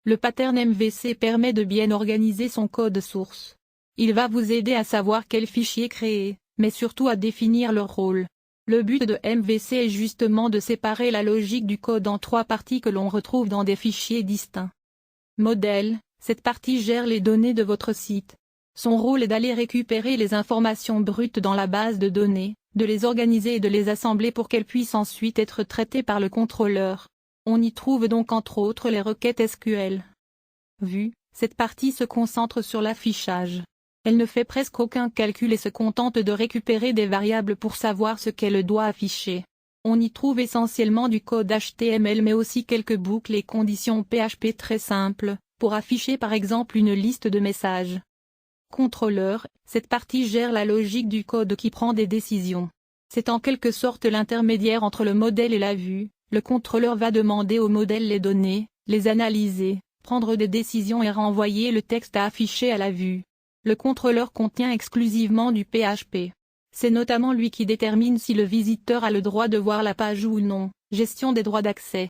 Le pattern MVC permet de bien organiser son code source. Il va vous aider à savoir quels fichiers créer, mais surtout à définir leur rôle. Le but de MVC est justement de séparer la logique du code en 3 parties que l'on retrouve dans des fichiers distincts. Modèle, cette partie gère les données de votre site. Son rôle est d'aller récupérer les informations brutes dans la base de données, de les organiser et de les assembler pour qu'elles puissent ensuite être traitées par le contrôleur. On y trouve donc entre autres les requêtes SQL. Vue, cette partie se concentre sur l'affichage. Elle ne fait presque aucun calcul et se contente de récupérer des variables pour savoir ce qu'elle doit afficher. On y trouve essentiellement du code HTML mais aussi quelques boucles et conditions PHP très simples, pour afficher par exemple une liste de messages. Contrôleur, cette partie gère la logique du code qui prend des décisions. C'est en quelque sorte l'intermédiaire entre le modèle et la vue. Le contrôleur va demander au modèle les données, les analyser, prendre des décisions et renvoyer le texte à afficher à la vue. Le contrôleur contient exclusivement du PHP. C'est notamment lui qui détermine si le visiteur a le droit de voir la page ou non, gestion des droits d'accès.